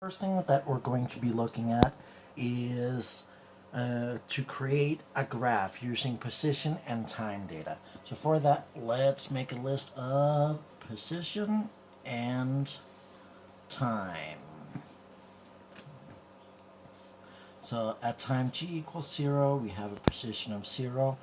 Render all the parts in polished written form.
First thing that we're going to be looking at is to create a graph using position and time data. So for that, let's make a list of position and time. So at time t equals 0, we have a position of 0.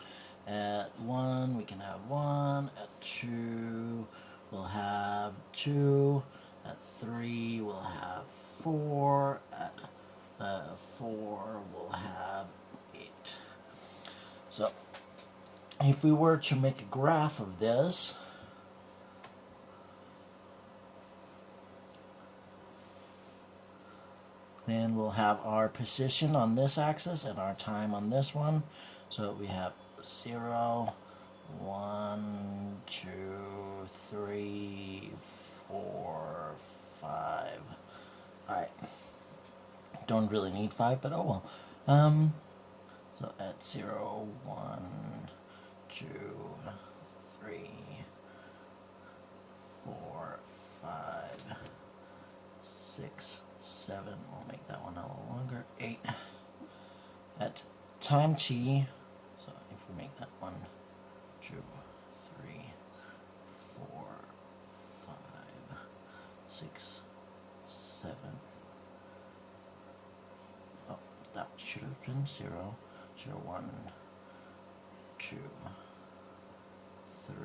At 1, we can have 1. At 2, we'll have 2. At 3, we'll have 4. At 4, we'll have 8. So if we were to make a graph of this, then we'll have our position on this axis and our time on this one. So we have 0, 1, 2, 3, 4, 5. Alright. Don't really need 5, but oh well. So at 0, 1, 2, 3, 4, 5, 6, 7. We'll make that one a little longer. 8. At time t, so if we make that 1, 2, 3, 4, 5, 6, 7. Oh, that should have been 0. 0, 1, 2, 3,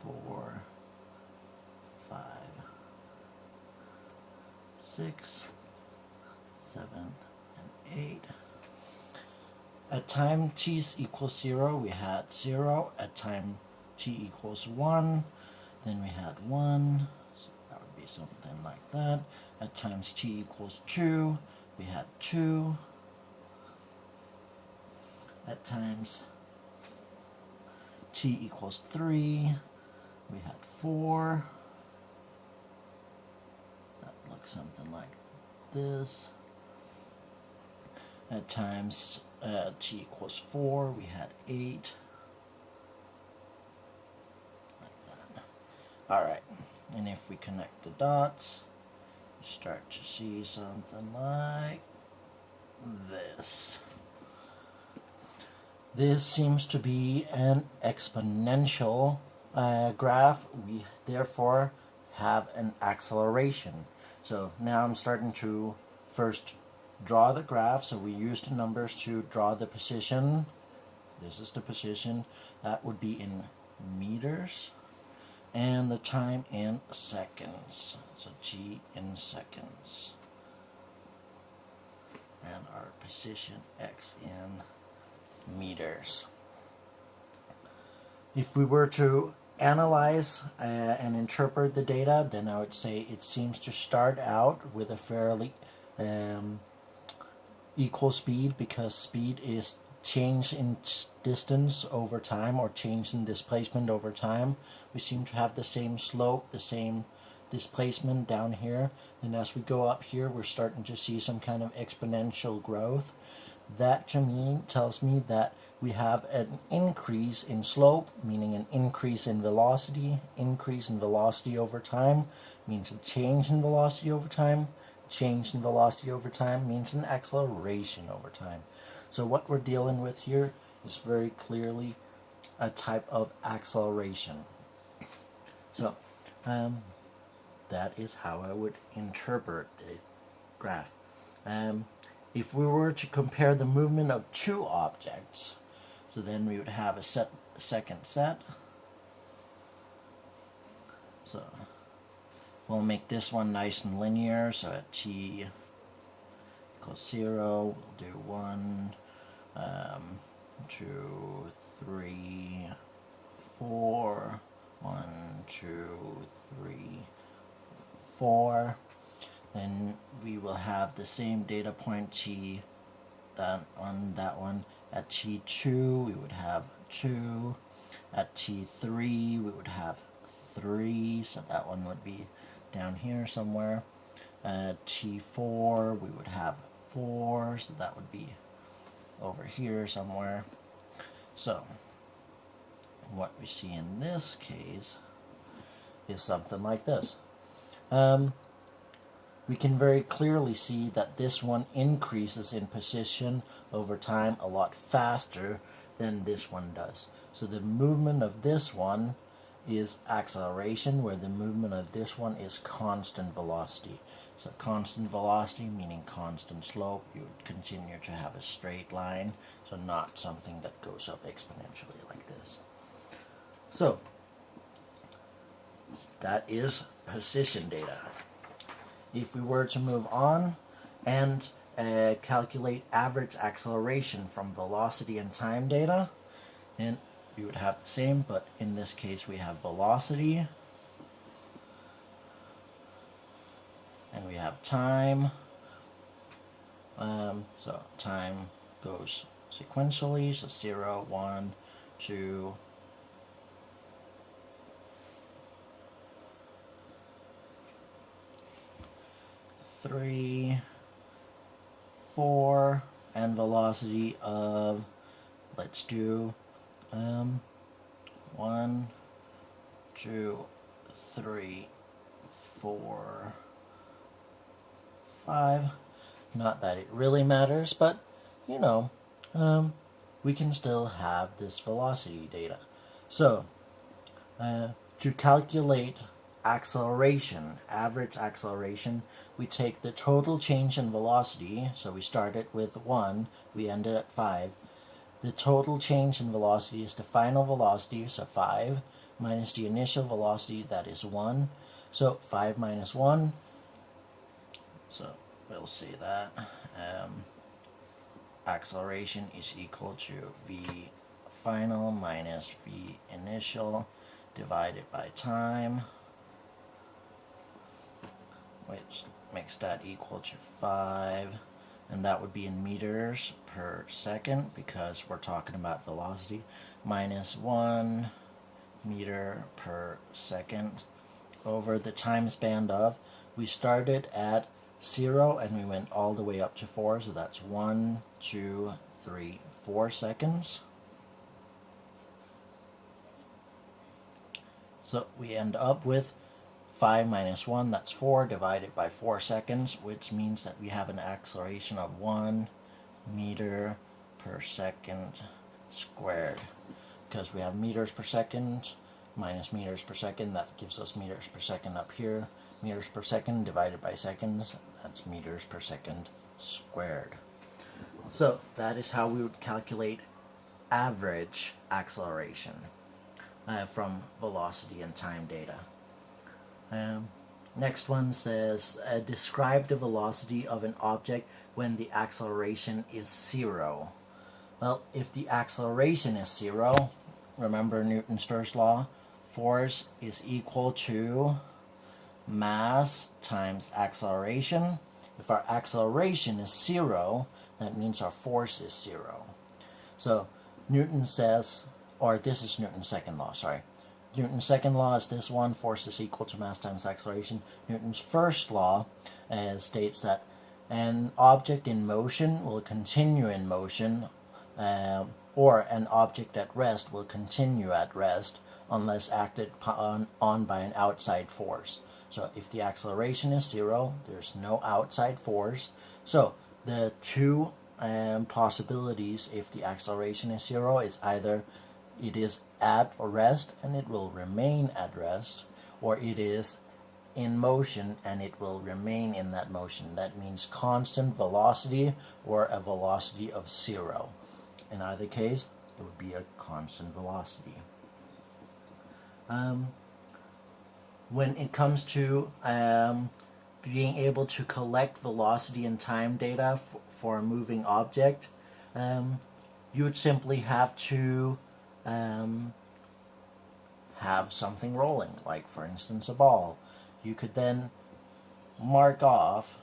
4, 5, 6, 7, and 8. At time t equals 0, we had 0. At time t equals 1, then we had 1. So that would be something like that. At times t equals 2, we had 2. At times t equals 3, we had 4. That looks something like this. At times t equals 4, we had 8. Like that. Alright, and if we connect the dots, you start to see something like this. This seems to be an exponential graph. We therefore have an acceleration. So now I'm starting to first draw the graph. So we used the numbers to draw the position. This is the position. That would be in meters. And the time in seconds. So t in seconds. And our position x in meters. If we were to analyze and interpret the data, then I would say it seems to start out with a fairly equal speed, because speed is change in distance over time, or change in displacement over time. We seem to have the same slope, the same displacement down here. And as we go up here, we're starting to see some kind of exponential growth. That to me tells me that we have an increase in slope, meaning an increase in velocity. Increase in velocity over time means a change in velocity over time. Change in velocity over time means an acceleration over time. So what we're dealing with here is very clearly a type of acceleration. So that is how I would interpret the graph. If we were to compare the movement of two objects, so then we would have a second set. So we'll make this one nice and linear. So at t equals 0, we'll do 1, 2, 3, 4, 1, 2, 3, 4. Then we will have the same data point t on that one. At t2 we would have 2. At t3 we would have 3, so that one would be down here somewhere. At t4 we would have 4, so that would be over here somewhere. So what we see in this case is something like this. we can very clearly see that this one increases in position over time a lot faster than this one does. So the movement of this one is acceleration, where the movement of this one is constant velocity. So constant velocity meaning constant slope. You would continue to have a straight line, so not something that goes up exponentially like this. So that is position data. If we were to move on and calculate average acceleration from velocity and time data, then we would have the same, but in this case we have velocity and we have time. So time goes sequentially, so 0, 1, 2, 3, 4, and velocity of, let's do 1, 2, 3, 4, 5. Not that it really matters, but you know, we can still have this velocity data. So to calculate acceleration, average acceleration, we take the total change in velocity. So we started with 1, we ended at 5. The total change in velocity is the final velocity, so 5, minus the initial velocity, that is 1. So 5 minus 1, so we'll say that acceleration is equal to v final minus v initial divided by time, which makes that equal to 5, and that would be in meters per second because we're talking about velocity, minus 1 meter per second over the time span of, we started at 0 and we went all the way up to 4, so that's 1, 2, 3, 4 seconds. So we end up with 5 minus 1, that's 4, divided by 4 seconds, which means that we have an acceleration of 1 meter per second squared. Because we have meters per second minus meters per second, that gives us meters per second up here. Meters per second divided by seconds, that's meters per second squared. So that is how we would calculate average acceleration from velocity and time data. Next one says, describe the velocity of an object when the acceleration is 0. Well, if the acceleration is 0, remember Newton's first law, force is equal to mass times acceleration. If our acceleration is 0, that means our force is 0. So Newton says, or this is Newton's second law, sorry. Newton's second law is this one, force is equal to mass times acceleration. Newton's first law states that an object in motion will continue in motion, or an object at rest will continue at rest unless acted on by an outside force. So if the acceleration is 0, there's no outside force. So the two possibilities if the acceleration is 0 is either it is at rest and it will remain at rest, or it is in motion and it will remain in that motion. That means constant velocity or a velocity of 0. In either case, it would be a constant velocity. When it comes to being able to collect velocity and time data for a moving object, you would simply have to have something rolling, like for instance a ball. You could then mark off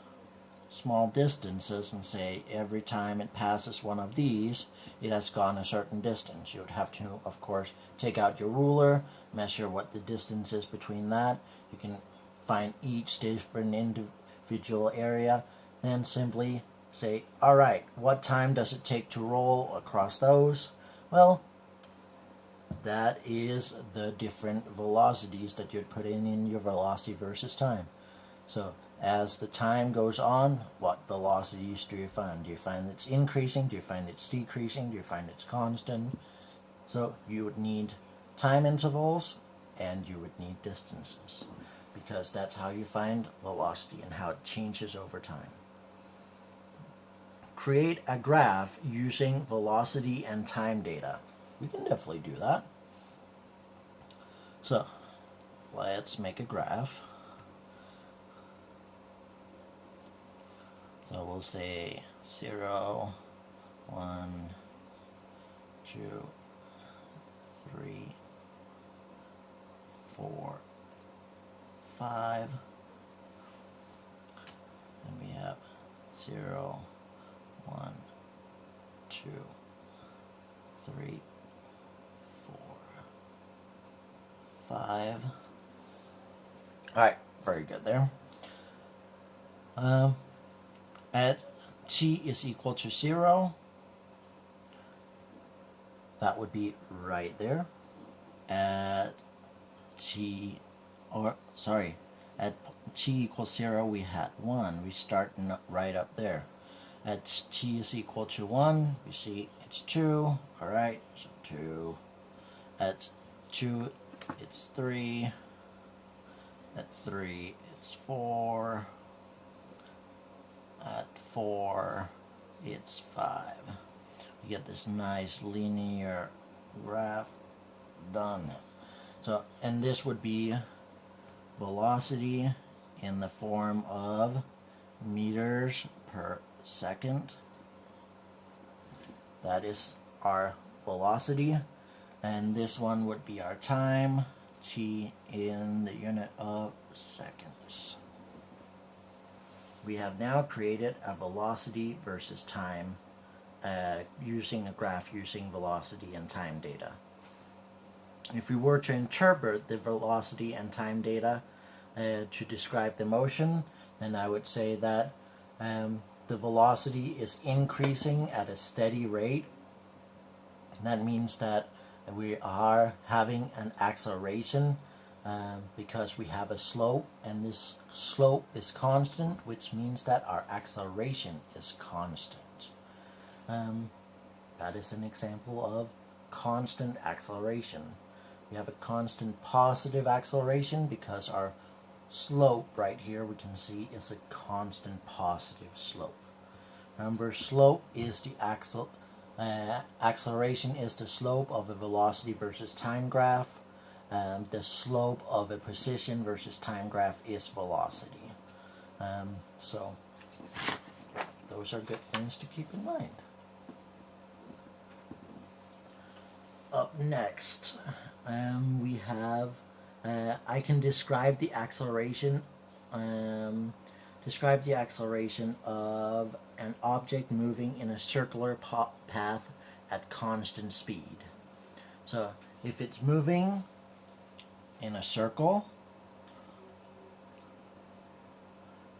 small distances and say every time it passes one of these, it has gone a certain distance. You would have to, of course, take out your ruler, measure what the distance is between that. You can find each different individual area, then simply say, all right, what time does it take to roll across those? Well, that is the different velocities that you'd put in your velocity versus time. So as the time goes on, what velocities do you find? Do you find it's increasing? Do you find it's decreasing? Do you find it's constant? So you would need time intervals and you would need distances, because that's how you find velocity and how it changes over time. Create a graph using velocity and time data. We can definitely do that. So let's make a graph. So we'll say 0, 1, 2, 3, 4, 5. And we have 0, 1, 2, 3, 4, 5. Alright, very good there. At t is equal to 0, that would be right there. At t, or sorry, at t equals 0, we had 1. We start right up there. At t is equal to 1, we see it's 2. Alright, so 2. At 2, it's 3. At 3, it's 4. At 4, it's 5. We get this nice linear graph done. So, and this would be velocity in the form of meters per second. That is our velocity, and this one would be our time, t in the unit of seconds. We have now created a velocity versus time using a graph using velocity and time data. If we were to interpret the velocity and time data to describe the motion, then I would say that the velocity is increasing at a steady rate. That means that we are having an acceleration because we have a slope, and this slope is constant, which means that our acceleration is constant. That is an example of constant acceleration. We have a constant positive acceleration because our slope right here, we can see, is a constant positive slope. Remember, slope is the acceleration is the slope of a velocity versus time graph. The slope of a position versus time graph is velocity. So those are good things to keep in mind. Up next, we have I can describe the acceleration. Describe the acceleration of an object moving in a circular path at constant speed. So if it's moving in a circle,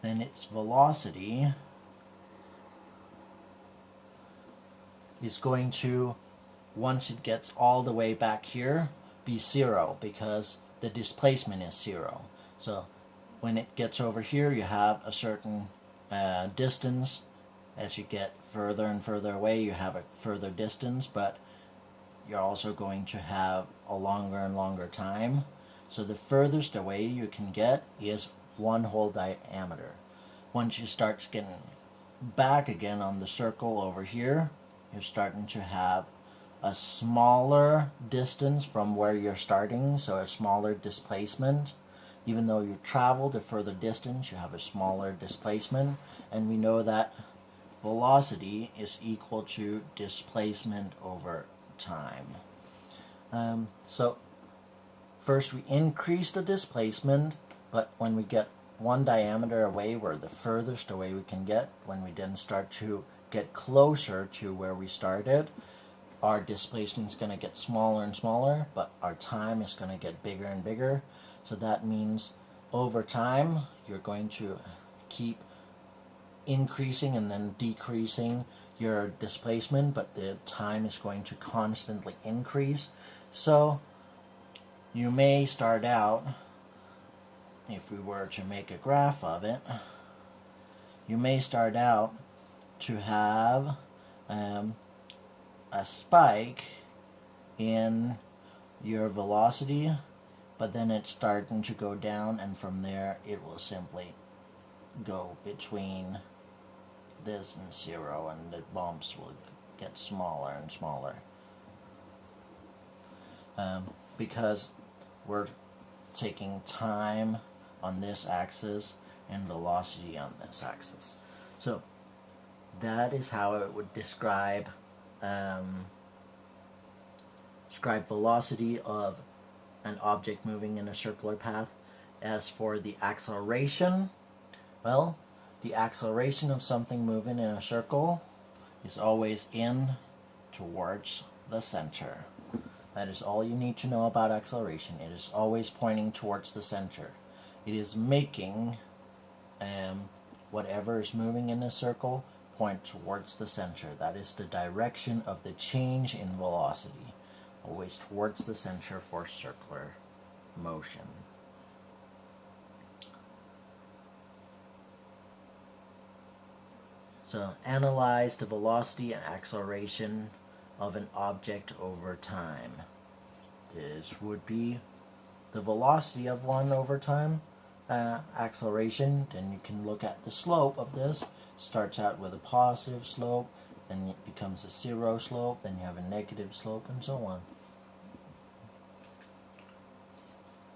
then its velocity is going to, once it gets all the way back here, be 0 because the displacement is 0. So when it gets over here, you have a certain distance. As you get further and further away, you have a further distance, but you're also going to have a longer and longer time. So the furthest away you can get is one whole diameter. Once you start getting back again on the circle over here, you're starting to have a smaller distance from where you're starting, so a smaller displacement. Even though you traveled a further distance, you have a smaller displacement, and we know that velocity is equal to displacement over time. So first we increase the displacement, but when we get one diameter away, we're the furthest away we can get. When we then start to get closer to where we started, our displacement is going to get smaller and smaller, but our time is going to get bigger and bigger. So that means over time you're going to keep increasing and then decreasing your displacement, but the time is going to constantly increase. So you may start out if we were to make a graph of it, you may start out to have a spike in your velocity, but then it's starting to go down, and from there it will simply go between this and 0, and the bumps will get smaller and smaller, because we're taking time on this axis and velocity on this axis. So that is how it would describe velocity of an object moving in a circular path. As for the acceleration, well, the acceleration of something moving in a circle is always in towards the center. That is all you need to know about acceleration. It is always pointing towards the center. It is making whatever is moving in a circle point towards the center. That is the direction of the change in velocity. Always towards the center for circular motion. So analyze the velocity and acceleration of an object over time. This would be the velocity of one over time. Acceleration, then you can look at the slope of this. Starts out with a positive slope, then it becomes a 0 slope, then you have a negative slope, and so on.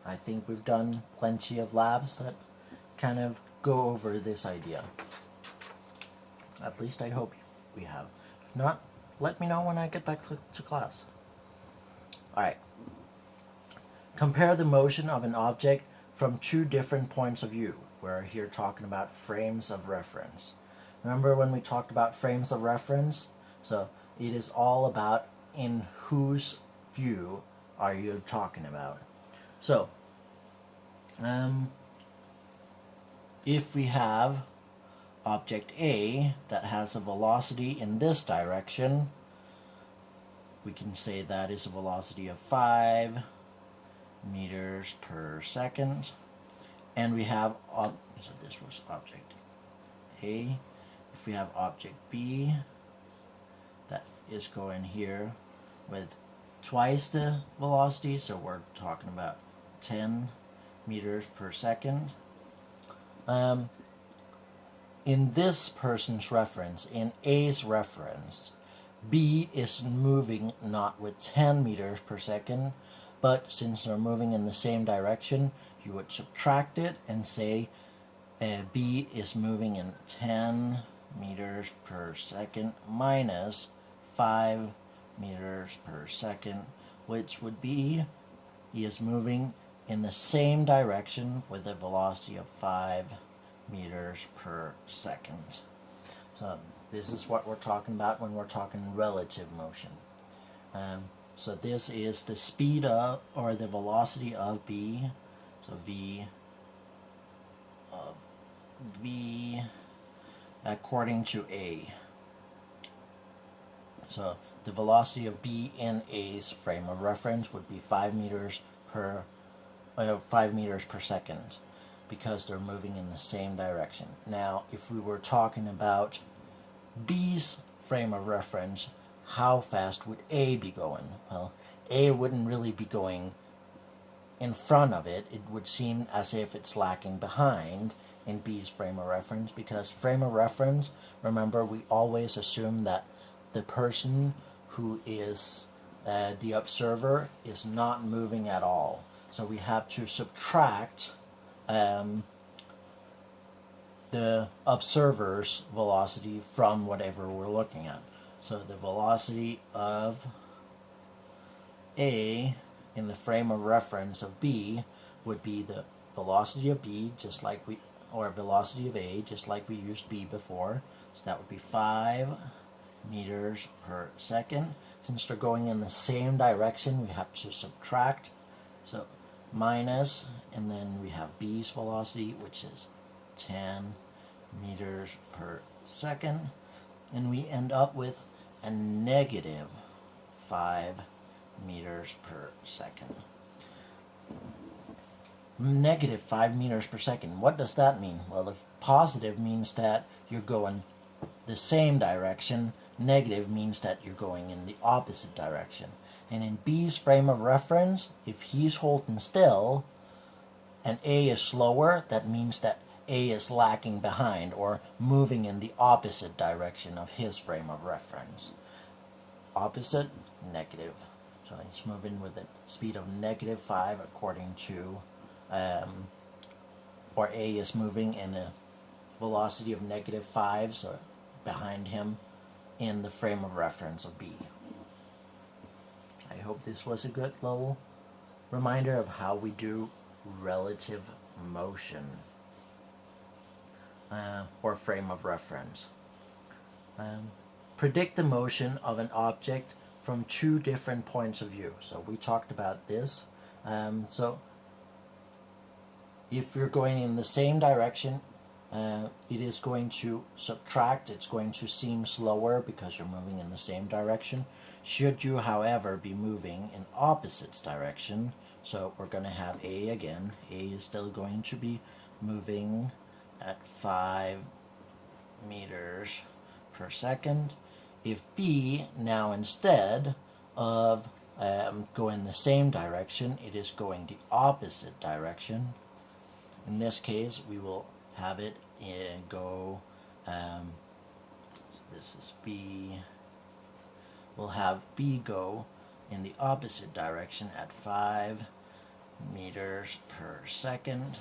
I think we've done plenty of labs that kind of go over this idea. At least I hope we have. If not, let me know when I get back to class. Alright. Compare the motion of an object from two different points of view. We're here talking about frames of reference. Remember when we talked about frames of reference? So it is all about in whose view are you talking about. So, if we have object A that has a velocity in this direction, we can say that is a velocity of 5 meters per second. And we have, so this was object A. If we have object B that is going here with twice the velocity, so we're talking about 10 meters per second. In this person's reference, in A's reference, B is moving not with 10 meters per second, but since they're moving in the same direction, you would subtract it and say B is moving in 10 meters per second minus 5 meters per second, which would be he is moving in the same direction with a velocity of 5 meters per second. So this is what we're talking about when we're talking relative motion. So this is the speed of, or the velocity of B. So V of B according to A. So the velocity of B in A's frame of reference would be 5 meters per second, because they're moving in the same direction. Now, if we were talking about B's frame of reference, how fast would A be going? Well, A wouldn't really be going in front of it. It would seem as if it's lacking behind in B's frame of reference, because frame of reference, remember, we always assume that the person who is the observer is not moving at all. So we have to subtract the observer's velocity from whatever we're looking at. So the velocity of A in the frame of reference of B would be the velocity of B, just like we, or velocity of A, just like we used B before. So that would be 5 meters per second. Since they're going in the same direction, we have to subtract. So minus, and then we have B's velocity, which is 10 meters per second, and we end up with a negative 5 meters per second. negative 5 meters per second. What does that mean? Well, if positive means that you're going the same direction, negative means that you're going in the opposite direction. And in B's frame of reference, if he's holding still and A is slower, that means that A is lagging behind or moving in the opposite direction of his frame of reference. Opposite, negative. So he's moving with a speed of negative 5 according to, or A is moving in a velocity of negative 5, so behind him in the frame of reference of B. I hope this was a good little reminder of how we do relative motion or frame of reference. Predict the motion of an object from 2 different points of view. So we talked about this. So if you're going in the same direction, it is going to subtract. It's going to seem slower because you're moving in the same direction. Should you, however, be moving in opposite direction, so we're going to have A again. A is still going to be moving at 5 meters per second. If B, now instead of going the same direction, it is going the opposite direction. In this case, we will have it go, so this is B, we'll have B go in the opposite direction at 5 meters per second.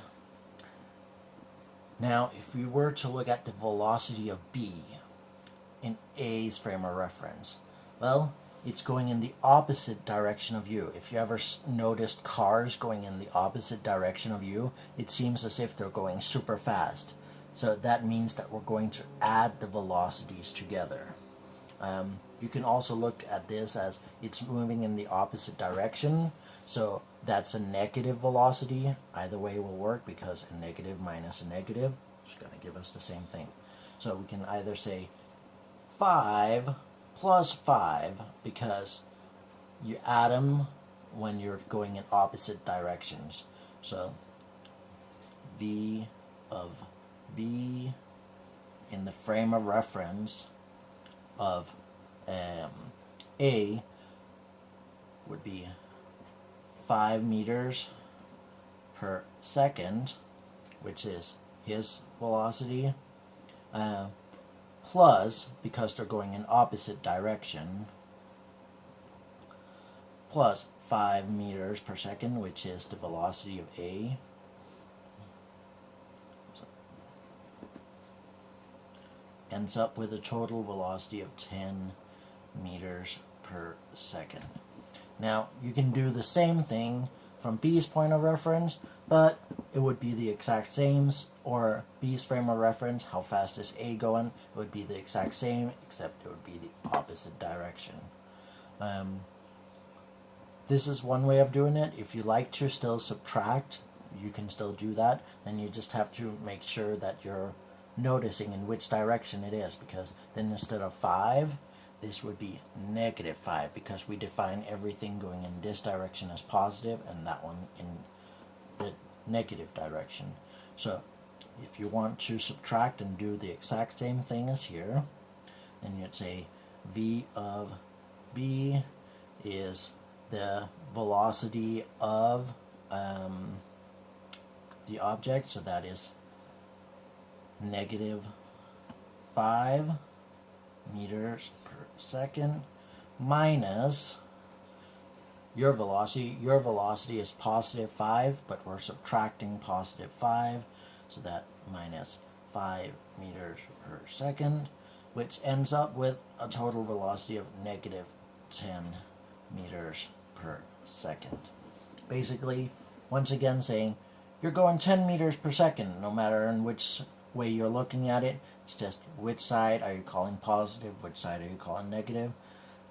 Now, if we were to look at the velocity of B in A's frame of reference, well, it's going in the opposite direction of you. If you ever noticed cars going in the opposite direction of you, it seems as if they're going super fast. So that means that we're going to add the velocities together. You can also look at this as it's moving in the opposite direction. So that's a negative velocity. Either way will work because a negative minus a negative is going to give us the same thing. So we can either say 5 plus 5 because you add them when you're going in opposite directions. So V of B in the frame of reference of A would be 5 meters per second, which is his velocity, plus, because they're going in opposite direction, plus 5 meters per second, which is the velocity of A. So, ends up with a total velocity of 10 meters per second. Now, you can do the same thing from B's point of reference, but it would be the exact same, or B's frame of reference, how fast is A going, it would be the exact same, except it would be the opposite direction. This is one way of doing it. If you like to still subtract, you can still do that. Then you just have to make sure that you're noticing in which direction it is, because then instead of 5, this would be negative 5, because we define everything going in this direction as positive and that one in the negative direction. So if you want to subtract and do the exact same thing as here, then you'd say V of B is the velocity of the object, so that is negative 5 meters per second, minus your velocity. Your velocity is positive 5, but we're subtracting positive 5, so that minus 5 meters per second, which ends up with a total velocity of negative 10 meters per second. Basically, once again saying you're going 10 meters per second, no matter in which way you're looking at it. It's just which side are you calling positive, which side are you calling negative.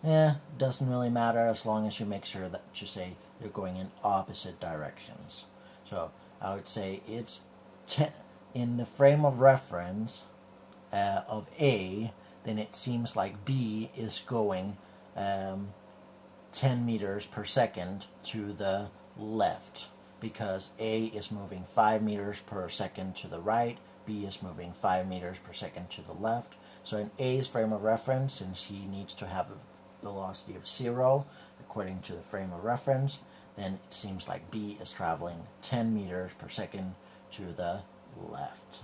Doesn't really matter as long as you make sure that you say you're going in opposite directions. So I would say it's in the frame of reference of A, then it seems like B is going 10 meters per second to the left. because A is moving 5 meters per second to the right, B is moving 5 meters per second to the left. So in A's frame of reference, since he needs to have a velocity of 0 according to the frame of reference, then it seems like B is traveling 10 meters per second to the left.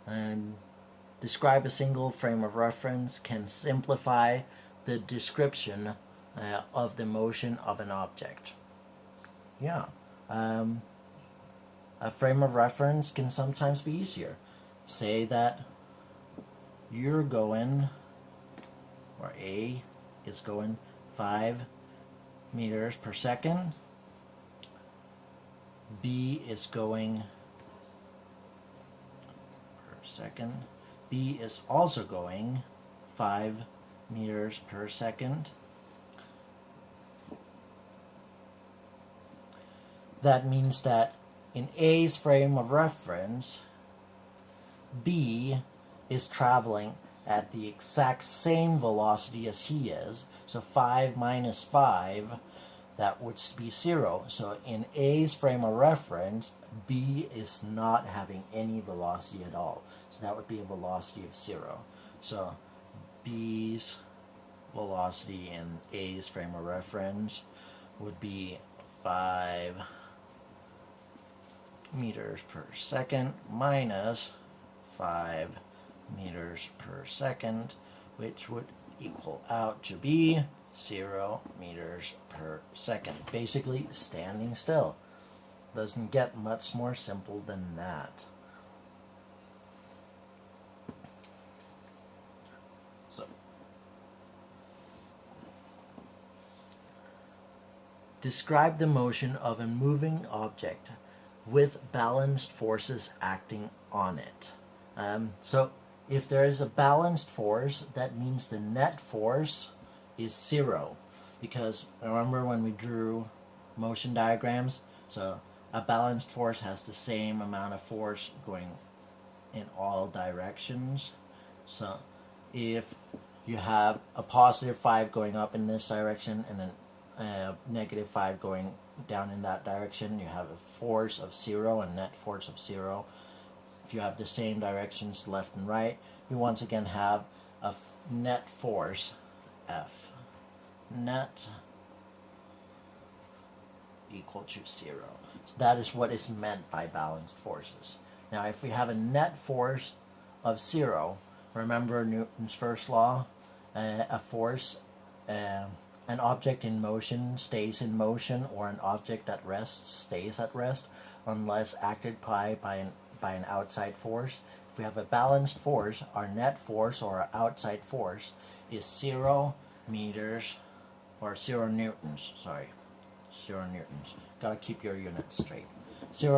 And describe a single frame of reference can simplify the description of the motion of an object. Yeah, a frame of reference can sometimes be easier. Say that you're going, or A is going 5 meters per second, B is going second. B is also going 5 meters per second. That means that in A's frame of reference, B is traveling at the exact same velocity as he is. So 5 minus 5, that would be 0. So in A's frame of reference, B is not having any velocity at all. So that would be a velocity of 0. So B's velocity in A's frame of reference would be 5 meters per second minus 5 meters per second, which would equal out to be 0 meters per second. Basically standing still. Doesn't get much more simple than that. So describe the motion of a moving object with balanced forces acting on it. So if there is a balanced force, that means the net force is 0, because remember when we drew motion diagrams, so a balanced force has the same amount of force going in all directions. So if you have a positive 5 going up in this direction and then a negative 5 going down in that direction, you have a force of 0 and net force of 0. If you have the same directions left and right, you once again have a net force F. Net equal to 0. So that is what is meant by balanced forces. Now if we have a net force of 0, remember Newton's first law, a force, an object in motion stays in motion, or an object at rest stays at rest, unless acted by an outside force. If we have a balanced force, our net force or our outside force is 0 meters, or 0 newtons, sorry. 0 newtons. Gotta keep your units straight. 0